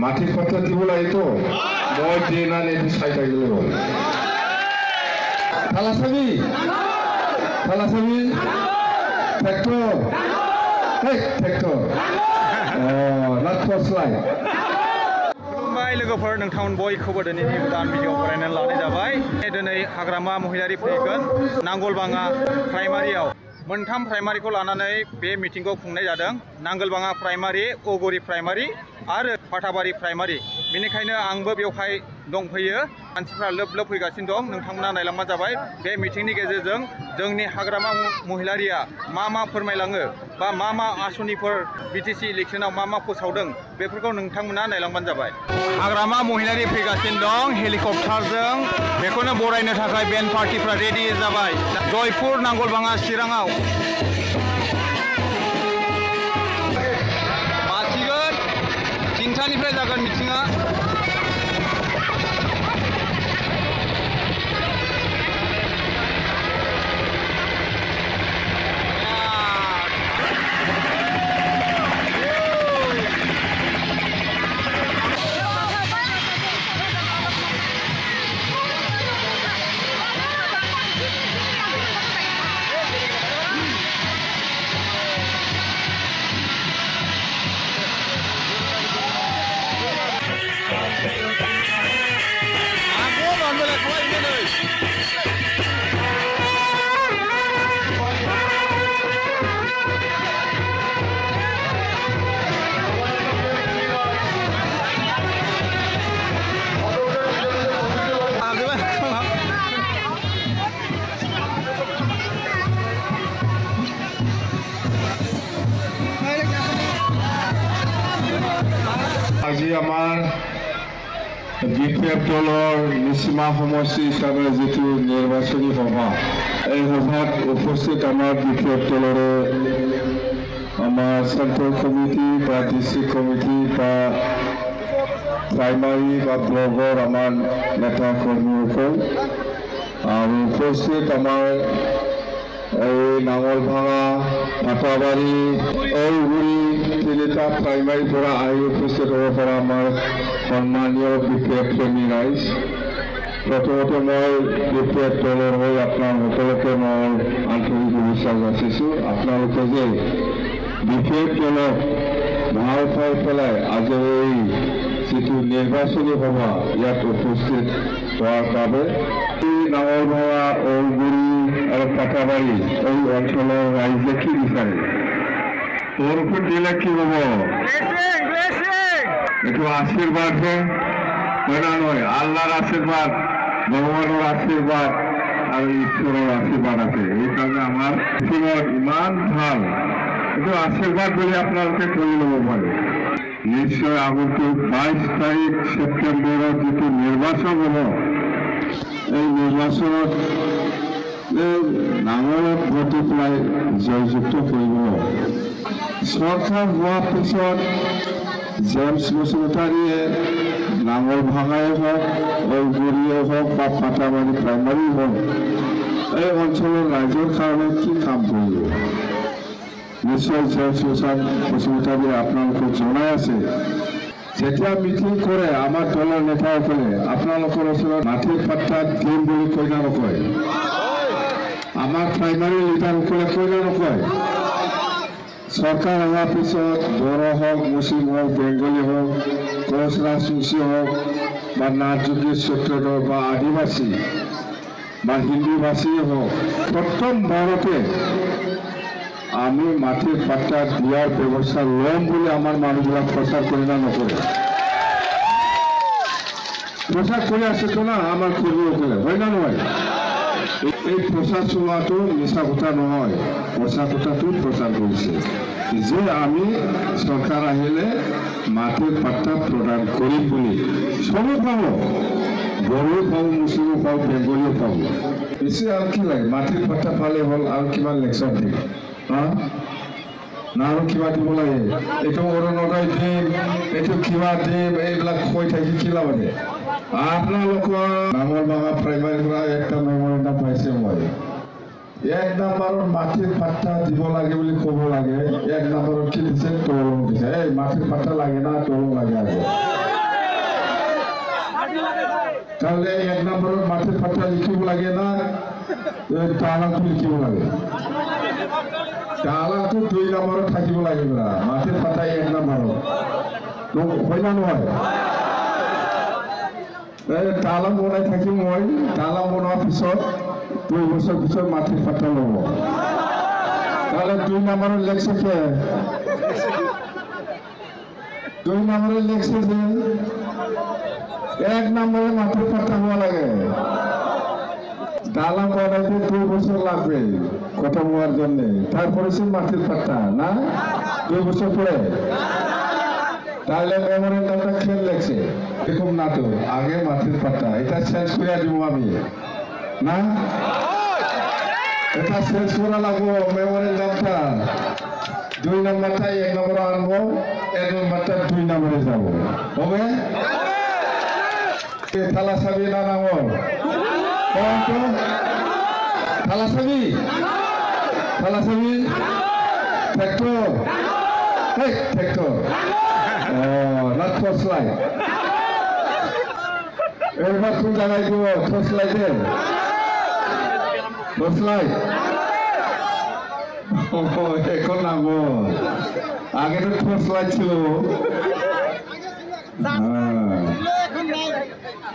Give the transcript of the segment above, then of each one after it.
মাটির পাত্তা দিব লাগে তো মই দিয়ে না নেই চাই থাকিলে বল থালা চাবি ট্রেক্টর ট্রেক্টর not torchlight खुलुमबाय लोगोफोर नोंथांमोन बयखौबो दिनैनि गोदान भिडिअ फरायनानै लानाय जाबाय दिनै हाग्रामा महिलारि फैगोन नांगलबाङा प्राइमारियाव मोनथाम प्राइमारिखौ लानानै बे मिटिंखौ खुंनाय जादों नांगलबाङा प्राइमारि अगरि प्राइमारि आरो फाथाबारि प्राइमारि बेनिखायनो आंबो बेवहाय दंफैयो मानसिफ्रा लोब लोब फैगासिनो दं नोंथांमोना नायलांबानो जाबाय बे मिटिंनि गेजेरजों जोंनि हाग्रामा महिलारिया मा फोरमायलाङो बा मा आसनिफोर बिटिसि इलेक्शनाव मा फोसावदों बेफोरखौ नोंथांमोना नायलांबानो जाबाय हाग्रामा महिलारि फैगासिनो दं हेलिकप्टारजों बेखौनो बरायनो थाखाय बेन्ड पार्टिफ्रा रेडि जाबाय जयपुर नांगलबाङा चिराङाव बासिगोन 3टानिफ्राय जागोन मिटिङा আজি আমাৰ বিপিএফ দলৰ নিচিমা সমষ্টি হিচাপে যিটো নিৰ্বাচনী সভা এই সভাত উপস্থিত আমাৰ বিপিএফ দলৰে আমাৰ চেণ্ট্ৰেল কমিটি বা ডিষ্ট্ৰিক্ট কমিটি বা প্ৰাইমাৰী বা ব্লকৰ আমাৰ নেতা কৰ্মীসকল আৰু উপস্থিত আমাৰ এই নাঙলভাঙা ফাটাবাৰী ঔগুৰি তিনিটা প্ৰাইমাৰীৰ পৰা আহি উপস্থিত হ'ব পৰা আমাৰ সন্মানীয় বিপিএফ প্ৰেমী ৰাইজ প্ৰথমতে মই বিপিএফ দলৰ হৈ আপোনাৰ সকলোকে মই আন্তৰিক শুভেচ্ছা যাচিছোঁ আপোনালোকে যে বিপিএফ দলক ভাল পাই পেলাই আজি এই যিটো নিৰ্বাচনী সভা ইয়াত উপস্থিত হোৱাৰ বাবে নাঙলভাঙা ঔগুৰি আৰু ফাটাবাৰী এই অঞ্চলৰ ৰাইজে কি বিচাৰে বৰষুণ দিলে কি হ'ব এইটো আশীৰ্বাদহে হয় না নহয় আল্লাহৰ আশীৰ্বাদ ভগৱানৰ আশীৰ্বাদ আৰু ঈশ্বৰৰ আশীৰ্বাদ আছে সেইকাৰণে আমাৰ জীৱনত ইমান ভাল এইটো আশীৰ্বাদ বুলি আপোনালোকে কৰি ল'ব পাৰে নিশ্চয় আগন্তুক 22 তাৰিখ ছেপ্টেম্বৰত যিটো নিৰ্বাচন হ'ব এই নিৰ্বাচনত নাঙলত ভোট পেলাই জয়যুক্ত কৰিব চৰকাৰ হোৱাৰ পিছত জেমছ বসুমতাৰীয়ে নাঙলভাঙাই হওক ঔগুৰিয়ে হওক বা ফাটাবাৰী প্ৰাইমাৰী হওক এই অঞ্চলৰ ৰাইজৰ কাৰণে কি কাম কৰিব নিশ্চয় জেমছ বসুমতাৰীয়ে আপোনালোকক জনাই আছে যেতিয়া মিটিং কৰে আমাৰ দলৰ নেতাসকলে আপোনালোকৰ ওচৰত মাটিৰ পাত্তা দিম বুলি কৈ না নকয় আমাৰ প্ৰাইমাৰী লিডাৰসকলে কৈ না নকয় চৰকাৰ অহাৰ পিছত বড়ো হওক মুছলিম হওক বেংগলী হওক কোচ ৰাজবংশী হওক বা নাথযোগী ক্ষত্ৰিয় বা আদিবাসী বা হিন্দীভাষীয়ে হওক প্ৰথম বাৰতে আমি মাটিৰ পাত্তা দিয়াৰ ব্যৱস্থা ল'ম বুলি আমাৰ মানুহবিলাক প্ৰচাৰ কৰি না নকৰে প্ৰচাৰ কৰি আছেতো না আমাৰ কৰ্মীসকলে হয় না নহয় এই প্ৰচাৰ চলোৱাটো মিছা কথা নহয় সঁচা কথাটো প্ৰচাৰ কৰিছে যে আমি চৰকাৰ আহিলে মাটিৰ পাত্তা প্ৰদান কৰিম বুলি চবে পাব বড়ো পাব মুছলিমো পাব বেংগলীও পাব বেছি আৰু কি লাগে মাটিৰ পাত্তা পালে হ'ল আৰু কিমান লেকচাৰ দিম না আৰু কিবা দিব লাগে এইটো অৰুণোদয় দিম এইটো কিবা দিম এইবিলাক কৈ থাকি কি লাভ আছে আপোনালোকৰ নাঙলভাঙা প্ৰাইমাৰীৰ পৰা একটা মেমৰেণ্ডাম পাইছে মই 1 নম্বৰত মাটিৰ পাত্তা দিব লাগে বুলি ক'ব লাগে 1 নম্বৰত কি দিছে তলং দিছে এই মাটিৰ পাত্তা লাগে না তলং লাগে তাহলে 1 নম্বৰৰ মাটিৰ পাত্তা লিখিব লাগে না তালাটো লিখিব লাগে তালাটো 2 নম্বৰত থাকিব লাগে মাটিৰ পাত্তা 1 নম্বৰত হয় না নহয় তালা বনাই থাকিম মই তালা বনোৱাৰ পিছত 2 বছৰ পিছত মাটিৰ পাত্তা ল'ব তাহলে 2 নম্বৰৰ লেখছে কে 2 নম্বরের লেখছে যে 1 নম্বরে মাটির পাত্তা হওয়া লাগে তালা বানাইতে 2 বছর লাগবে কথা হওয়ার জন্য তারপরে সে মাটির পাত্তা না 2 বছর পরে তাহলে মেমোরেন্ডামটা খেল লেখছে এরকম না তো আগে মাটির পাত্তা এটা চেঞ্জ করে দিব আমি না এটা চেঞ্জ করা লাগবো মেমোরেন্ডামটা 2 নম্বরটা 1 নম্বরে আনবো 1 নম্বরটা 2 নম্বরে যাব হবে থালা চাবি না নাঙল কোনটো থালা চাবি ট্রাক্টর এই ট্রাক্টর না টর্চ লাইট এবার কোন জায়গায় দিব টর্চ লাইটে টর্চ লাইট এখন নামো আগে তো টর্চ লাইট ছিল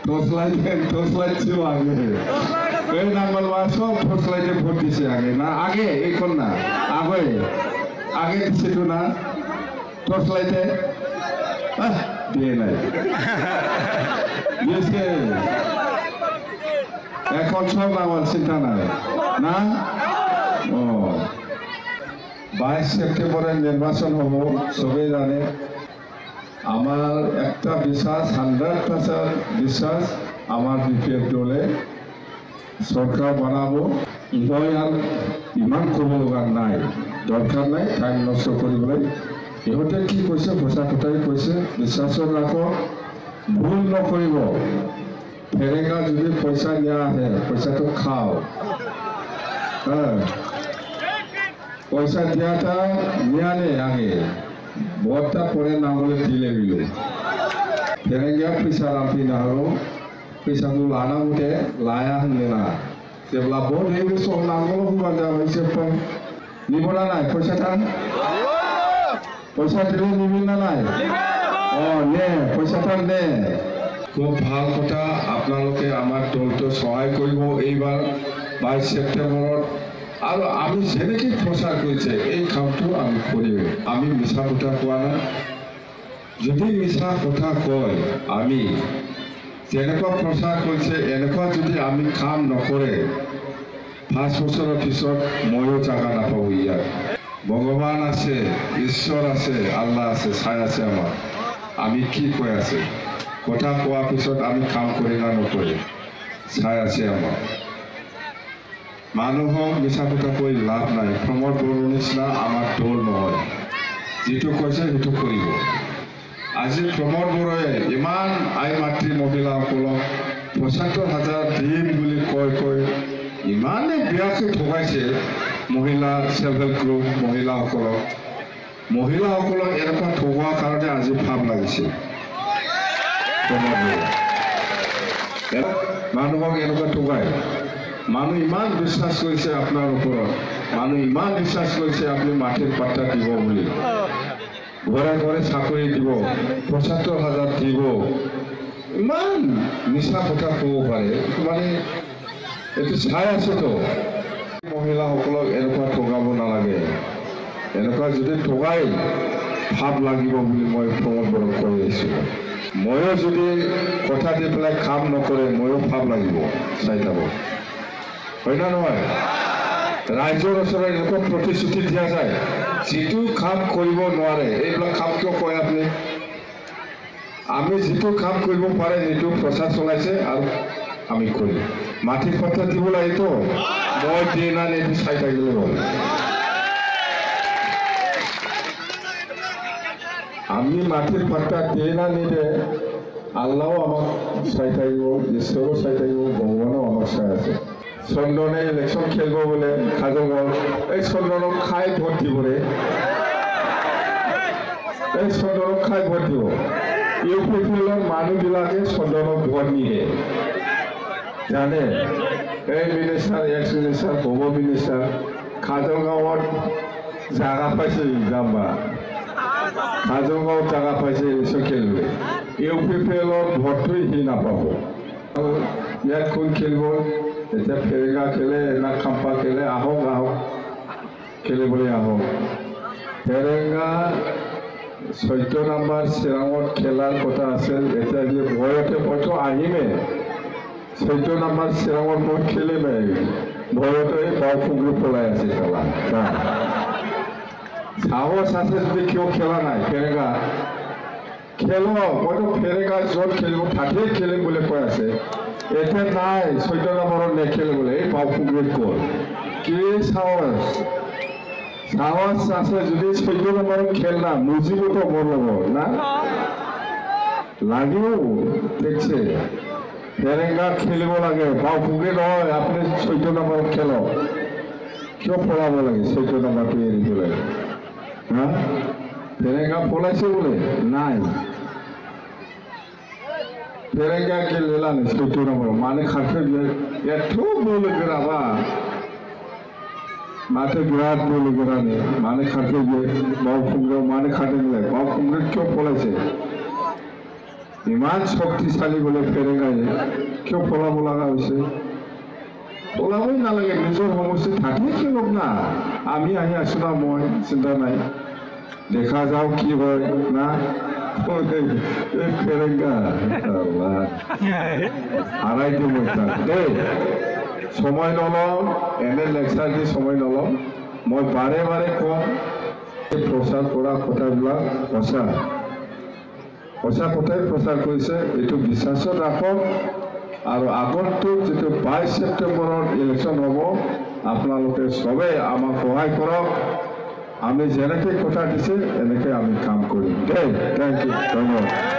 টর্চ লাইট ছিল আগে এই নাঙ্গল সব টর্চ লাইটে ভোট দিছে আগে না আগে এখন না আগে দিছে তো না টর্চ লাইটে দিয়ে নাই দিয়েছে এখন সব আমার চিন্তা নাই না 22 সেপ্টেম্বরে নির্বাচন হব সবাই জানে আমার একটা বিশ্বাস 100% বিশ্বাস আমার বিপিএফ দলে সরকার বানাবো মই আর ইমান কব লগা নাই দরকার নাই টাইম নষ্ট কৰিবলৈ ইহঁতে কি কৈছে সঁচা কথাই কৈছে বিশ্বাসত ৰাখক ভুল নকৰিব ফেৰেঙা যদি পইচা নিয়া আহে পইচাটো খাও পয়সা দিয়াটা নিয়ালে আগে ভোটটা পরে না হলে দিলে মিলে ফেরেঙ্গা পয়সা রাখি না হলো পয়সাকে লানা উঠে লায়া হলে না যেগুলা ভোট হয়ে গেছে সব নামগুলো হুবা দেওয়া হয়েছে নিব না নাই পয়সাটা পয়সা দিলে নিবি না নাই নে পয়সাটা নে খুব ভাল কথা আপোনালোকে আমার দলটো সহায় করব এইবার 22 সেপ্টেম্বরত আর আমি যেনেকে প্রচার করেছে এই কামটো আমি করিব আমি মিছা কথা কোৱা না যদি মিছা কথা কয় আমি যেনেকুৱা প্ৰচাৰ কৰেছে এনেকুৱা যদি আমি কাম নকৰে 5 বছৰৰ পিছত ময়ো জাগা নাপাব ইয়াত ভগৱান আছে ঈশ্বৰ আছে আল্লাহ আছে চাই আছে আমাৰ আমি কি কৈ আছে কথা কোৱাৰ পিছত আমি কাম কৰি না নকৰে চাই আছে আমাৰ মানুহক মিছা কথা কৈ লাভ নাই প্ৰমোদ বড়োৰ নিচিনা আমাৰ দল নহয় যিটো কৈছে সেইটো কৰিব আজি প্ৰমোদ বড়োৱে ইমান আই মাতৃ মহিলাসকলক ৭৫,০০০ দিম বুলি কৈ ইমানে বেয়াকৈ ঠগাইছে মহিলা সেল্ফ হেল্প গ্ৰুপ মহিলাসকলক এনেকুৱা ঠগোৱাৰ কাৰণে আজি ভাৱ লাগিছে মানুহক এনেকুৱা ঠগায় মানুহ ইমান বিশ্বাস কৰিছে আপোনাৰ ওপৰত মানুহ ইমান বিশ্বাস কৰিছে আপুনি মাটিৰ পাত্তা দিব বুলি ঘৰে ঘৰে চাকৰি দিব ৭৫,০০০ দিব ইমান মিছা কথা ক'ব পাৰে মানে এইটো চাই আছে তো মহিলাসকলক এনেকুৱা ঠগাব নালাগে এনেকুৱা যদি ঠগাই ভাৱ লাগিব বুলি মই প্ৰমোদ বড়োক কৈ আছোঁ ময়ো যদি কথা দি পেলাই কাম নকৰে ময়ো ভাৱ লাগিব চাই যাব হয় না নহয় ৰাইজৰ ওচৰত এনেকুৱা প্ৰতিশ্ৰুতি দিয়া যায় যিটো কাম কৰিব নোৱাৰে এইবিলাক কাম কিয় কয় আপুনি আমি যিটো কাম কৰিব পাৰে সেইটো প্ৰচাৰ চলাইছে আৰু আমি কৰিম মাটিৰ পাত্তা দিব লাগেতো মই দিয়ে না নেকি চাই থাকিলে হ'ল আমি মাটির পাত্তা দিয়ে না নিলে আল্লাহ আমাক চাই থাকিব ঈশ্বরও চাই থাকিব ভগৱানো আমাক চাই আছে চন্দনে ইলেকশন খেলব বলে খাজঙৰ এই চন্দনক খাই ভোট দিব ৰে এই চন্দনক খাই ভোট দিব ইউপিপিএলৰ মানুহবিলাকে চন্দনক ভোট নিদিয়ে জানে এই minister ex minister home minister কাজলগাঁৱত জাগা পাইছে যাম্বা কাজলগাঁৱত জাগা পাইছে ইলেকশ্যন খেলিবলৈ ইউপিপিএলৰ ভোটটোৱে সি নাপাব ইয়াত কোন খেলিব এতিয়া ফেৰেঙা খেলে না খাম্পা খেলে আহক খেলিবলৈ আহক ফেৰেঙা 14 নম্বৰ চিৰাঙত খেলাৰ কথা আছিল এতিয়া যে ভয়তে মইতো আহিমেই 14 নম্বৰ চিৰাঙত মই খেলিমেই ভয়তে বাওফুংগুৰি পলাই আছে খেলা সাহস আছে যদি কিয় খেলা নাই ফেৰেঙা খেলো মইতো ফেৰেঙা য'ত খেলিব তাতেই খেলিম বুলি কৈ আছে এতিয়া নাই 14 নম্বৰত নেখেলে বোলে এই বাওফুংগুৰিত গ'ল কি সাহস আছে যদি 14 নম্বৰত খেল না মুজিবতো মোৰ লগত না লাগিব দেখছে ফেৰেঙা খেলিব লাগে বাওফুংগুৰি নহয় আপুনি 14 নম্বৰত খেলক কিয় পলাব লাগে 14 নম্বৰটো এৰিব লাগে হা ফেৰেঙা পলাইছে বোলে নাই ফেরেঙ্গা के लेला नहीं 14 नंबर माने खाते ये तो बोले करावा माते बिराट बोले कराने माने खाते ये बावफुंगरे माने खाते नहीं बावफुंगरे क्यों बोला से इमान शक्तिशाली बोले फेरेंगा ये क्यों बोला का उसे बोला वही ना लगे निजोर हमसे थाके क्यों लोग ना आमी आही आसुना मोय चिंता नहीं देखा जाओ की हो ना फेरेंगा हाराई दिम दे समय नलम एने लेक्चार दी समय नलम मैं बारे बारे कम प्रचार करा कथाबिलाक सचा सचा कथाई प्रचार करिছে एटु विश्वासत राखक आरो আগন্তুক जेतु 22 सेप्टेम्बरर इलेक्शन हब आपनालोके सबे आमाक सहाय करक আমি যেনেকে কথা দিছে এনেকে আমি কাম কৰিম থ্যাংক ইউ ধন্যবাদ